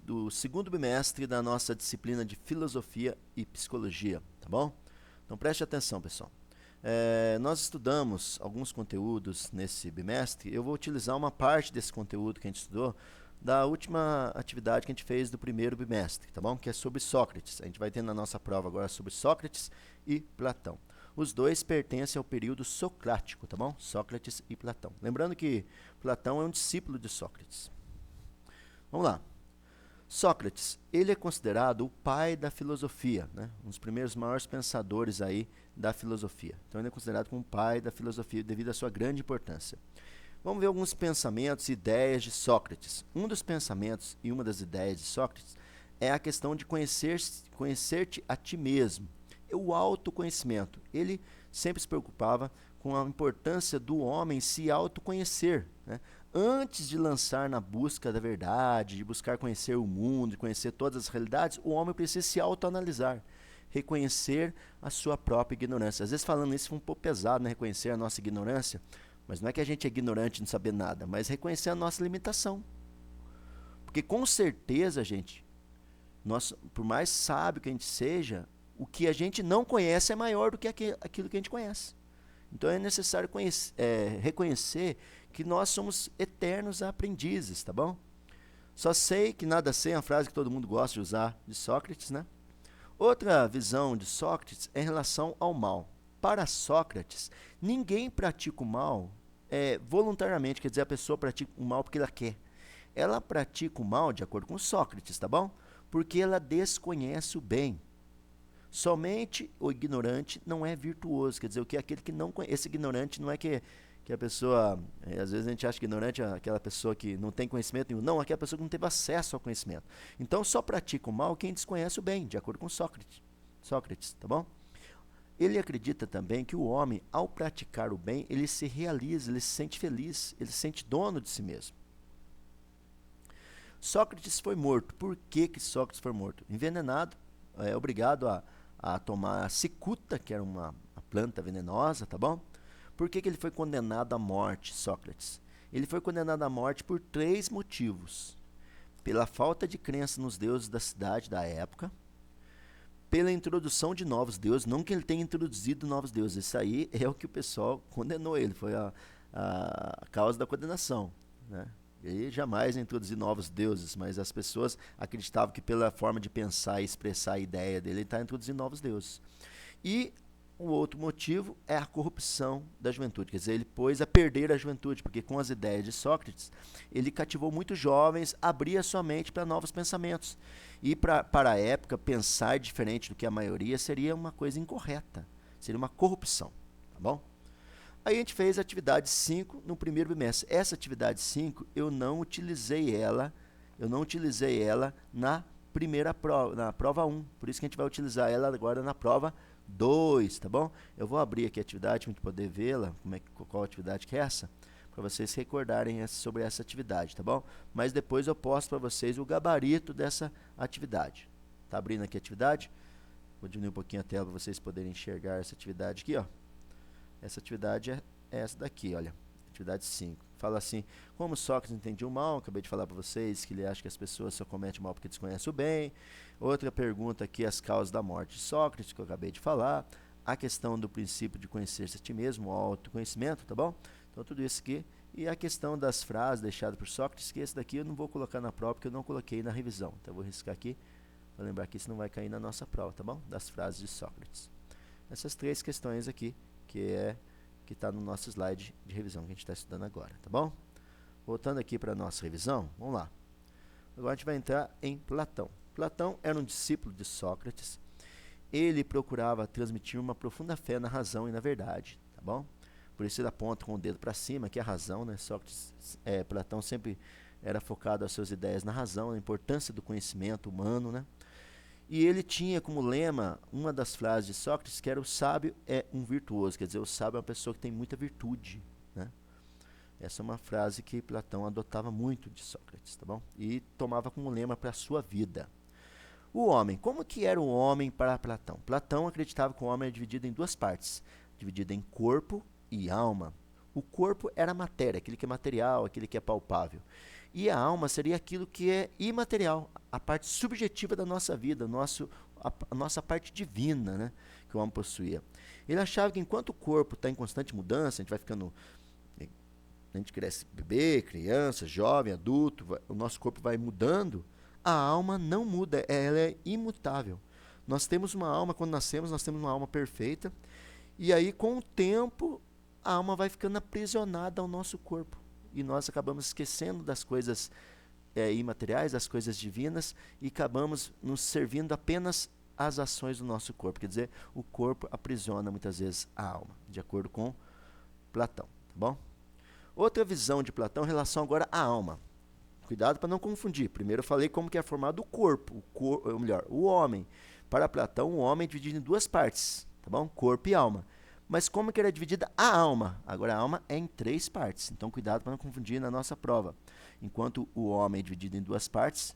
do segundo bimestre da nossa disciplina de Filosofia e Psicologia, tá bom? Então preste atenção, pessoal. Nós estudamos alguns conteúdos nesse bimestre. Eu vou utilizar uma parte desse conteúdo que a gente estudou da última atividade que a gente fez do primeiro bimestre, tá bom? Que é sobre Sócrates. A gente vai ter na nossa prova agora sobre Sócrates e Platão. Os dois pertencem ao período socrático, tá bom? Sócrates e Platão. Lembrando que Platão é um discípulo de Sócrates. Vamos lá. Sócrates, ele é considerado o pai da filosofia, né? Um dos primeiros maiores pensadores aí da filosofia. Então ele é considerado como o pai da filosofia devido à sua grande importância. Vamos ver alguns pensamentos e ideias de Sócrates. Um dos pensamentos e uma das ideias de Sócrates é a questão de conhecer-te a ti mesmo. O autoconhecimento. Ele sempre se preocupava com a importância do homem se autoconhecer, né? Antes de lançar na busca da verdade, de buscar conhecer o mundo, de conhecer todas as realidades, o homem precisa se autoanalisar, reconhecer a sua própria ignorância. Às vezes falando isso é um pouco pesado, né? Reconhecer a nossa ignorância, mas não é que a gente é ignorante de não saber nada, mas reconhecer a nossa limitação. Porque com certeza, gente, por mais sábio que a gente seja, o que a gente não conhece é maior do que aquilo que a gente conhece. Então é necessário reconhecer que nós somos eternos aprendizes, tá bom? Só sei que nada sei é uma frase que todo mundo gosta de usar de Sócrates, né? Outra visão de Sócrates é em relação ao mal. Para Sócrates, ninguém pratica o mal voluntariamente, quer dizer, a pessoa pratica o mal porque ela quer. Ela pratica o mal, de acordo com Sócrates, tá bom? Porque ela desconhece o bem. Somente o ignorante não é virtuoso, quer dizer, o que é aquele que não conhece. Esse ignorante não é que a pessoa, às vezes a gente acha que ignorante é aquela pessoa que não tem conhecimento nenhum. Não, é aquela pessoa que não teve acesso ao conhecimento. Então só pratica o mal quem desconhece o bem, de acordo com Sócrates, tá bom? Ele acredita também que o homem, ao praticar o bem, ele se realiza, ele se sente feliz, ele se sente dono de si mesmo. Sócrates foi morto. Por que Sócrates foi morto? Envenenado, obrigado a tomar a cicuta, que era uma planta venenosa, tá bom? Por que ele foi condenado à morte, Sócrates? Ele foi condenado à morte por 3 motivos. Pela falta de crença nos deuses da cidade da época, pela introdução de novos deuses, não que ele tenha introduzido novos deuses, isso aí é o que o pessoal condenou ele, foi a causa da condenação, né? Ele jamais introduziu novos deuses, mas as pessoas acreditavam que pela forma de pensar e expressar a ideia dele, ele está introduzindo novos deuses. E o outro motivo é a corrupção da juventude, quer dizer, ele pôs a perder a juventude, porque com as ideias de Sócrates, ele cativou muitos jovens, abria sua mente para novos pensamentos. E para a época, pensar diferente do que a maioria seria uma coisa incorreta, seria uma corrupção, tá bom? Aí a gente fez a atividade 5 no primeiro bimestre. Essa atividade 5, eu não utilizei ela na primeira prova, na prova 1. Por isso que a gente vai utilizar ela agora na prova 2, tá bom? Eu vou abrir aqui a atividade para a gente poder vê-la, qual atividade que é essa, para vocês recordarem sobre essa atividade, tá bom? Mas depois eu posto para vocês o gabarito dessa atividade. Tá abrindo aqui a atividade? Vou diminuir um pouquinho a tela para vocês poderem enxergar essa atividade aqui, ó. Essa atividade é essa daqui, olha, atividade 5. Fala assim, como Sócrates entendia o mal, acabei de falar para vocês que ele acha que as pessoas só cometem o mal porque desconhecem o bem. Outra pergunta aqui, as causas da morte de Sócrates, que eu acabei de falar. A questão do princípio de conhecer-se a ti mesmo, o autoconhecimento, tá bom? Então tudo isso aqui. E a questão das frases deixadas por Sócrates, que esse daqui eu não vou colocar na prova, porque eu não coloquei na revisão. Então eu vou riscar aqui, para lembrar que isso não vai cair na nossa prova, tá bom? Das frases de Sócrates. Essas 3 questões aqui, que está no nosso slide de revisão que a gente está estudando agora, tá bom? Voltando aqui para a nossa revisão, vamos lá. Agora a gente vai entrar em Platão. Platão era um discípulo de Sócrates. Ele procurava transmitir uma profunda fé na razão e na verdade, tá bom? Por isso ele aponta com o dedo para cima, que é a razão, né? Platão sempre era focado as suas ideias na razão, na importância do conhecimento humano, né? E ele tinha como lema uma das frases de Sócrates, que era: o sábio é um virtuoso, quer dizer, o sábio é uma pessoa que tem muita virtude, né? Essa é uma frase que Platão adotava muito de Sócrates, tá bom? E tomava como lema para a sua vida. O homem, como que era o homem para Platão? Platão acreditava que o homem é dividido em 2 partes, dividido em corpo e alma. O corpo era a matéria, aquele que é material, aquele que é palpável. E a alma seria aquilo que é imaterial, a parte subjetiva da nossa vida, a nossa parte divina, né, que o homem possuía. Ele achava que enquanto o corpo está em constante mudança, a gente vai ficando, a gente cresce bebê, criança, jovem, adulto, o nosso corpo vai mudando, a alma não muda, ela é imutável. Nós temos uma alma, quando nascemos, nós temos uma alma perfeita, e aí com o tempo a alma vai ficando aprisionada ao nosso corpo. E nós acabamos esquecendo das coisas imateriais, das coisas divinas, e acabamos nos servindo apenas às ações do nosso corpo. Quer dizer, o corpo aprisiona muitas vezes a alma, de acordo com Platão. Tá bom? Outra visão de Platão em relação agora à alma. Cuidado para não confundir. Primeiro eu falei como que é formado o corpo, ou melhor, o homem. Para Platão, o homem é dividido em duas partes, tá bom? Corpo e alma. Mas como que era dividida a alma? Agora a alma é em três partes. Então cuidado para não confundir na nossa prova. Enquanto o homem é dividido em duas partes,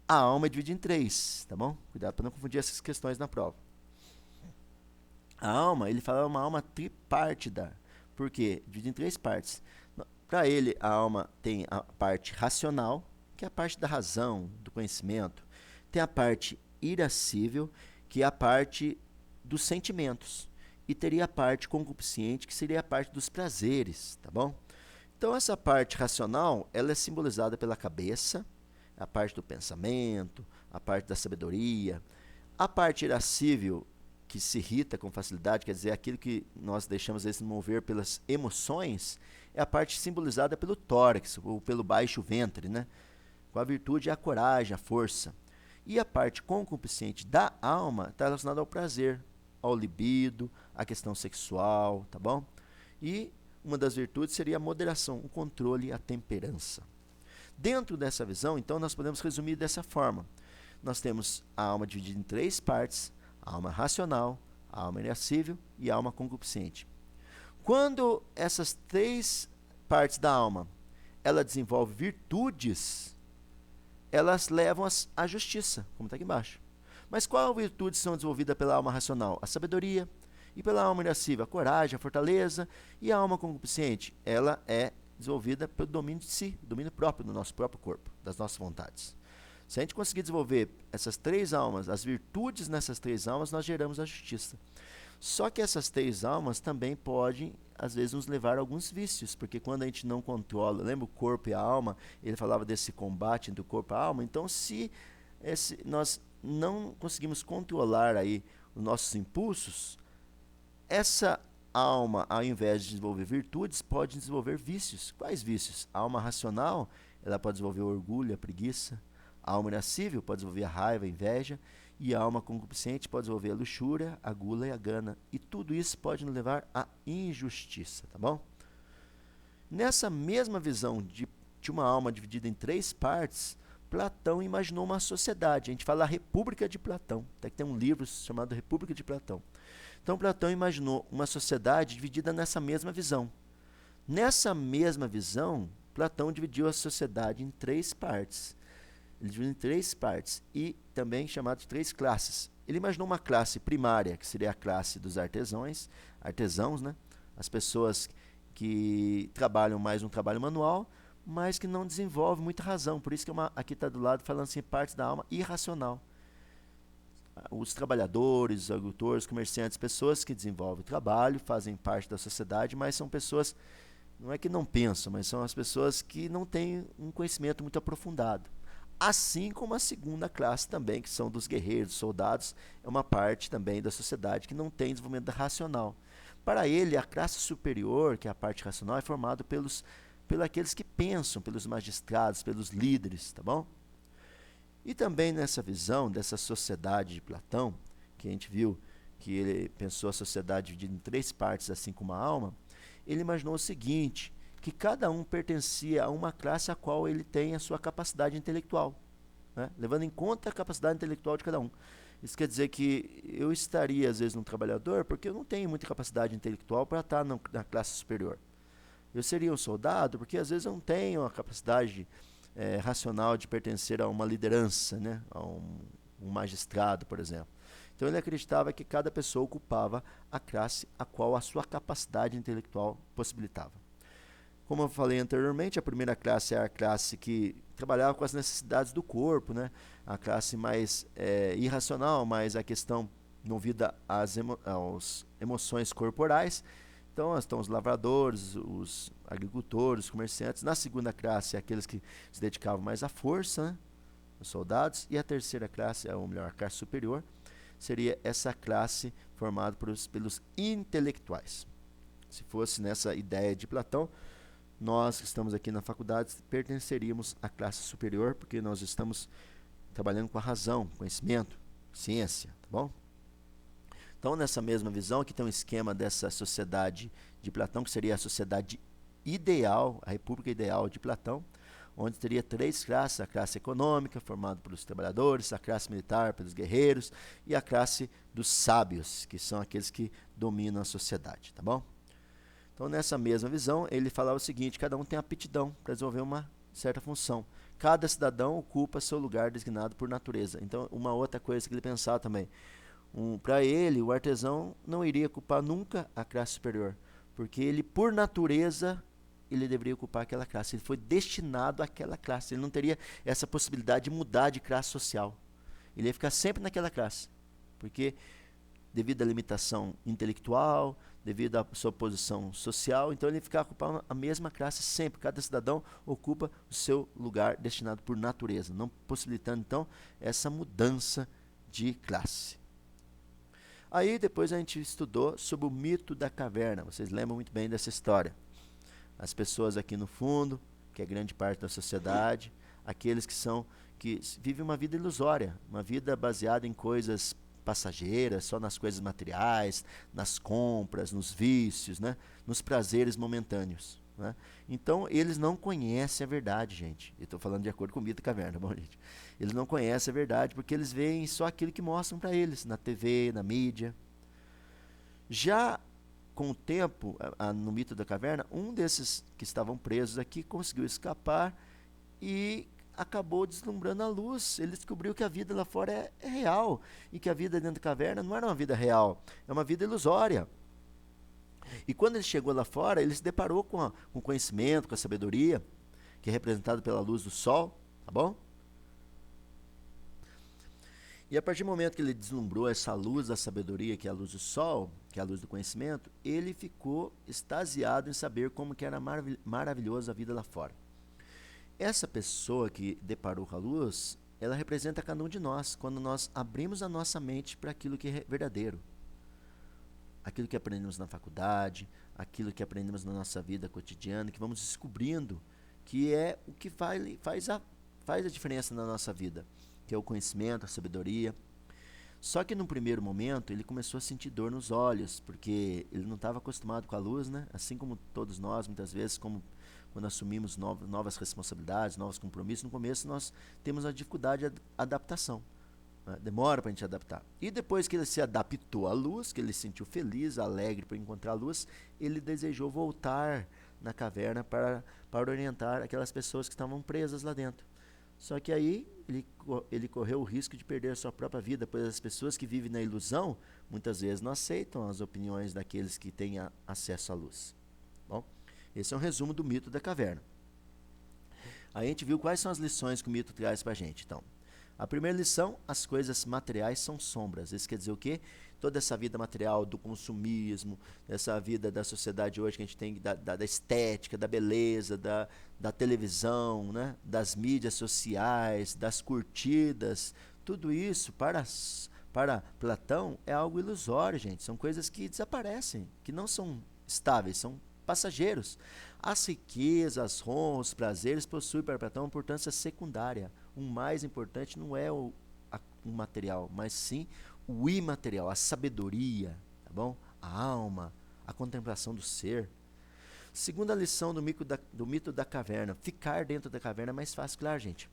a alma é dividida em três, tá bom? Cuidado para não confundir essas questões na prova. A alma, ele fala uma alma tripartida. Por quê? Dividida em três partes. Para ele, a alma tem a parte racional, que é a parte da razão, do conhecimento. Tem a parte irascível, que é a parte dos sentimentos. E teria a parte concupiscente, que seria a parte dos prazeres, tá bom? Então, essa parte racional, ela é simbolizada pela cabeça, a parte do pensamento, a parte da sabedoria. A parte irascível, que se irrita com facilidade, quer dizer, aquilo que nós deixamos às vezes mover pelas emoções, é a parte simbolizada pelo tórax, ou pelo baixo ventre, né? Com a virtude, a coragem, a força. E a parte concupiscente da alma está relacionada ao prazer, ao libido, à questão sexual, tá bom? E uma das virtudes seria a moderação, o controle, a temperança. Dentro dessa visão, então, nós podemos resumir dessa forma. Nós temos a alma dividida em três partes: a alma racional, a alma irascível e a alma concupiscente. Quando essas três partes da alma ela desenvolve virtudes, elas levam à justiça, como está aqui embaixo. Mas qual virtudes são desenvolvidas pela alma racional? A sabedoria. E pela alma irascível, a coragem, a fortaleza. E a alma concupiscente, ela é desenvolvida pelo domínio de si, domínio próprio do nosso próprio corpo, das nossas vontades. Se a gente conseguir desenvolver essas três almas, as virtudes nessas três almas, nós geramos a justiça. Só que essas três almas também podem, às vezes, nos levar a alguns vícios, porque quando a gente não controla, lembra o corpo e a alma, ele falava desse combate entre o corpo e a alma, então se nós não conseguimos controlar aí os nossos impulsos, essa alma, ao invés de desenvolver virtudes, pode desenvolver vícios. Quais vícios? A alma racional, ela pode desenvolver o orgulho, a preguiça. A alma irascível pode desenvolver a raiva, a inveja. E a alma concupiscente pode desenvolver a luxúria, a gula e a gana. E tudo isso pode nos levar à injustiça, tá bom? Nessa mesma visão de uma alma dividida em três partes, Platão imaginou uma sociedade. A gente fala a República de Platão. Até que tem um livro chamado República de Platão. Então, Platão imaginou uma sociedade dividida nessa mesma visão. Nessa mesma visão, Platão dividiu a sociedade em três partes. Ele dividiu em três partes e também chamado de três classes. Ele imaginou uma classe primária, que seria a classe dos artesãos, né? As pessoas que trabalham mais um trabalho manual, mas que não desenvolvem muita razão. Por isso que aqui está do lado falando assim, partes da alma irracional. Os trabalhadores, os agricultores, comerciantes, pessoas que desenvolvem trabalho, fazem parte da sociedade, mas são pessoas, não é que não pensam, mas são as pessoas que não têm um conhecimento muito aprofundado. Assim como a segunda classe também, que são dos guerreiros, soldados, é uma parte também da sociedade que não tem desenvolvimento racional. Para ele, a classe superior, que é a parte racional, é formada pelos aqueles que pensam, pelos magistrados, pelos líderes, tá bom? E também nessa visão dessa sociedade de Platão, que a gente viu que ele pensou a sociedade dividida em três partes, assim como a alma, ele imaginou o seguinte, que cada um pertencia a uma classe a qual ele tem a sua capacidade intelectual, né? Levando em conta a capacidade intelectual de cada um. Isso quer dizer que eu estaria, às vezes, num trabalhador, porque eu não tenho muita capacidade intelectual para estar na classe superior. Eu seria um soldado, porque às vezes eu não tenho a capacidade racional de pertencer a uma liderança, né? A um magistrado, por exemplo. Então ele acreditava que cada pessoa ocupava a classe a qual a sua capacidade intelectual possibilitava. Como eu falei anteriormente, a primeira classe é a classe que trabalhava com as necessidades do corpo, né? A classe mais irracional, mais a questão movida às emoções corporais. Então, estão os lavradores, os agricultores, os comerciantes. Na segunda classe, aqueles que se dedicavam mais à força, né? Os soldados. E a terceira classe, ou melhor, a classe superior, seria essa classe formada pelos intelectuais. Se fosse nessa ideia de Platão, nós que estamos aqui na faculdade pertenceríamos à classe superior, porque nós estamos trabalhando com a razão, conhecimento, ciência, tá bom? Então, nessa mesma visão, aqui tem um esquema dessa sociedade de Platão, que seria a sociedade ideal, a república ideal de Platão, onde teria três classes: a classe econômica, formada pelos trabalhadores, a classe militar, pelos guerreiros, e a classe dos sábios, que são aqueles que dominam a sociedade, tá bom? Então, nessa mesma visão, ele falava o seguinte: cada um tem aptidão para desenvolver uma certa função. Cada cidadão ocupa seu lugar designado por natureza. Então, uma outra coisa que ele pensava também, para ele, o artesão não iria ocupar nunca a classe superior, porque ele, por natureza, ele deveria ocupar aquela classe. Ele foi destinado àquela classe. Ele não teria essa possibilidade de mudar de classe social. Ele ia ficar sempre naquela classe, porque devido à limitação intelectual, devido à sua posição social, então ele fica ocupando a mesma classe sempre. Cada cidadão ocupa o seu lugar destinado por natureza, não possibilitando então essa mudança de classe. Aí depois a gente estudou sobre o mito da caverna. Vocês lembram muito bem dessa história. As pessoas aqui no fundo, que é grande parte da sociedade, aqueles que vivem uma vida ilusória, uma vida baseada em coisas passageiras, só nas coisas materiais, nas compras, nos vícios, né? Nos prazeres momentâneos, né? Então, eles não conhecem a verdade, gente. Eu estou falando de acordo com o mito da caverna, bom, gente? Eles não conhecem a verdade porque eles veem só aquilo que mostram para eles, na TV, na mídia. Já com o tempo, no mito da caverna, um desses que estavam presos aqui conseguiu escapar e acabou deslumbrando a luz. Ele descobriu que a vida lá fora é real e que a vida dentro da caverna não era uma vida real, é uma vida ilusória. E quando ele chegou lá fora, ele se deparou com o conhecimento, com a sabedoria, que é representado pela luz do sol, tá bom? E a partir do momento que ele deslumbrou essa luz da sabedoria, que é a luz do sol, que é a luz do conhecimento, ele ficou extasiado em saber como que era maravilhosa a vida lá fora. Essa pessoa que deparou com a luz, ela representa cada um de nós, quando nós abrimos a nossa mente para aquilo que é verdadeiro. Aquilo que aprendemos na faculdade, aquilo que aprendemos na nossa vida cotidiana, que vamos descobrindo que é o que faz a diferença na nossa vida, que é o conhecimento, a sabedoria. Só que no primeiro momento ele começou a sentir dor nos olhos, porque ele não estava acostumado com a luz, né? Assim como todos nós, muitas vezes, quando assumimos novas responsabilidades, novos compromissos, no começo nós temos uma dificuldade de adaptação, né? Demora para a gente adaptar. E depois que ele se adaptou à luz, que ele se sentiu feliz, alegre por encontrar a luz, ele desejou voltar na caverna para orientar aquelas pessoas que estavam presas lá dentro. Só que aí ele correu o risco de perder a sua própria vida, pois as pessoas que vivem na ilusão muitas vezes não aceitam as opiniões daqueles que têm acesso à luz. Bom, esse é um resumo do mito da caverna. Aí a gente viu quais são as lições que o mito traz para a gente. Então, a primeira lição: as coisas materiais são sombras. Isso quer dizer o quê? Toda essa vida material do consumismo, essa vida da sociedade hoje que a gente tem, da estética, da beleza, da televisão, né? Das mídias sociais, das curtidas, tudo isso para Platão é algo ilusório, gente. São coisas que desaparecem, que não são estáveis, são passageiros. As riquezas, as honras, os prazeres possuem para Platão uma importância secundária. O mais importante não é o material, mas sim o imaterial, a sabedoria, tá bom? A alma, a contemplação do ser. Segunda lição do mito da caverna: ficar dentro da caverna é mais fácil. Claro, gente,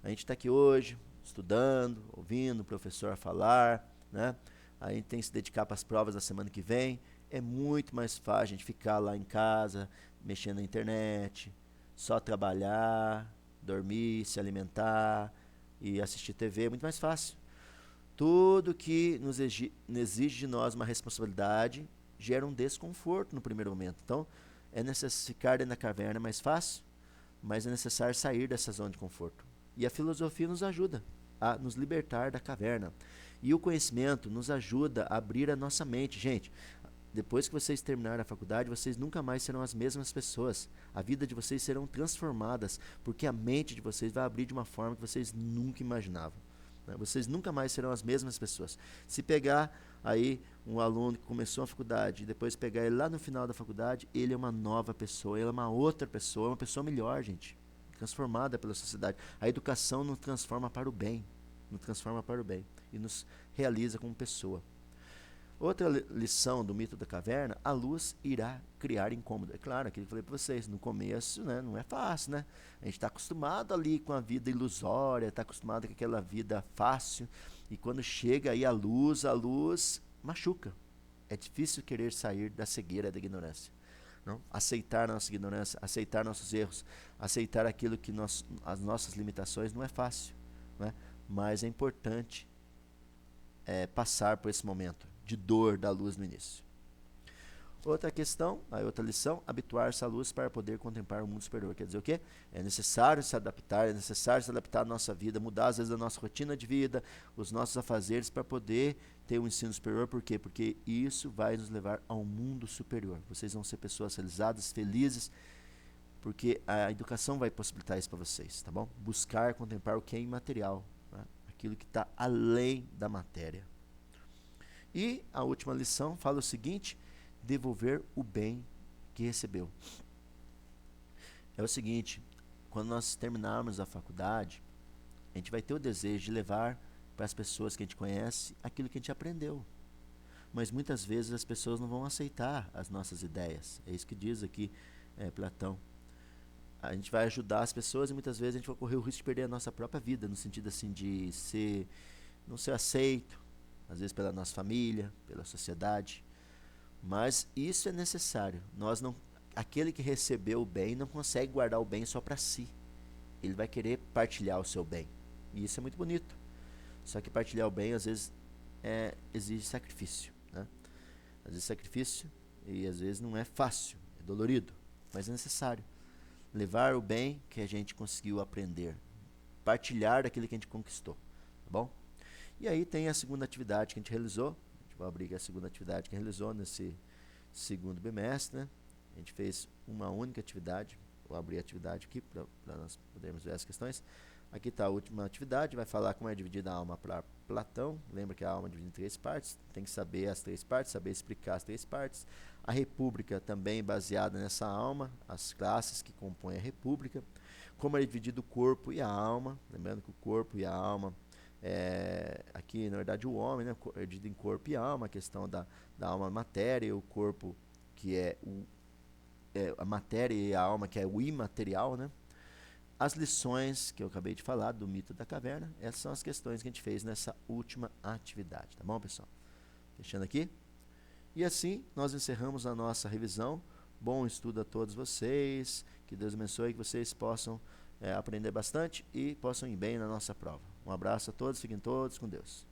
a gente está aqui hoje estudando, ouvindo o professor falar, né? A gente tem que se dedicar para as provas da semana que vem. É muito mais fácil a gente ficar lá em casa, mexendo na internet, só trabalhar, dormir, se alimentar e assistir TV. É muito mais fácil. Tudo que exige de nós uma responsabilidade gera um desconforto no primeiro momento. Então, É necessário ficar dentro da caverna mais fácil, mas é necessário sair dessa zona de conforto. E a filosofia nos ajuda a nos libertar da caverna. E o conhecimento nos ajuda a abrir a nossa mente. Gente, depois que vocês terminarem a faculdade, vocês nunca mais serão as mesmas pessoas. A vida de vocês serão transformadas, porque a mente de vocês vai abrir de uma forma que vocês nunca imaginavam. Vocês nunca mais serão as mesmas pessoas. Se pegar aí um aluno que começou a faculdade e depois pegar ele lá no final da faculdade, ele é uma nova pessoa, ele é uma outra pessoa, uma pessoa melhor, gente. Transformada pela sociedade. A educação nos transforma para o bem. Nos transforma para o bem. E nos realiza como pessoa. Outra lição do mito da caverna, a luz irá criar incômodo. É claro, aquilo que eu falei para vocês, no começo, né, não é fácil, né? A gente está acostumado ali com a vida ilusória, está acostumado com aquela vida fácil, e quando chega aí a luz machuca. É difícil querer sair da cegueira da ignorância. Não? Aceitar nossa ignorância, aceitar nossos erros, aceitar aquilo que as nossas limitações não é fácil, né? Mas é importante passar por esse momento de dor da luz no início. Outra questão, a outra lição, habituar-se à luz para poder contemplar o mundo superior. Quer dizer o quê? É necessário se adaptar, é necessário se adaptar à nossa vida, mudar às vezes a nossa rotina de vida, os nossos afazeres para poder ter um ensino superior. Por quê? Porque isso vai nos levar ao mundo superior. Vocês vão ser pessoas realizadas, felizes, porque a educação vai possibilitar isso para vocês, tá bom? Buscar contemplar o que é imaterial, né? Aquilo que está além da matéria. E a última lição fala o seguinte: devolver o bem que recebeu. É o seguinte, quando nós terminarmos a faculdade, a gente vai ter o desejo de levar para as pessoas que a gente conhece aquilo que a gente aprendeu. Mas muitas vezes as pessoas não vão aceitar as nossas ideias. É isso que diz aqui Platão. A gente vai ajudar as pessoas e muitas vezes a gente vai correr o risco de perder a nossa própria vida, no sentido assim de não ser aceito, às vezes pela nossa família, pela sociedade. Mas isso é necessário. Aquele que recebeu o bem não consegue guardar o bem só para si. Ele vai querer partilhar o seu bem. E isso é muito bonito. Só que partilhar o bem às vezes exige sacrifício, né? Às vezes sacrifício e às vezes não é fácil, é dolorido, mas é necessário. Levar o bem que a gente conseguiu aprender, partilhar daquilo que a gente conquistou, tá bom? E aí tem a segunda atividade que a gente realizou. A gente vai abrir a segunda atividade que realizou nesse segundo bimestre, né? A gente fez uma única atividade. Vou abrir a atividade aqui para nós podermos ver as questões. Aqui está a última atividade, vai falar como é dividida a alma para Platão. Lembra que a alma é dividida em 3 partes, tem que saber as 3 partes, saber explicar as 3 partes. A república também baseada nessa alma, as classes que compõem a república. Como é dividido o corpo e a alma, lembrando que o corpo e a alma aqui na verdade o homem, né, é dividido em corpo e alma, a questão da alma matéria, e o corpo que é a matéria e a alma que é o imaterial, né? As lições que eu acabei de falar do mito da caverna, essas são as questões que a gente fez nessa última atividade, tá bom, pessoal? Fechando aqui. E assim nós encerramos a nossa revisão. Bom estudo a todos vocês, que Deus abençoe, que vocês possam aprender bastante e possam ir bem na nossa prova. Um abraço a todos, fiquem todos com Deus.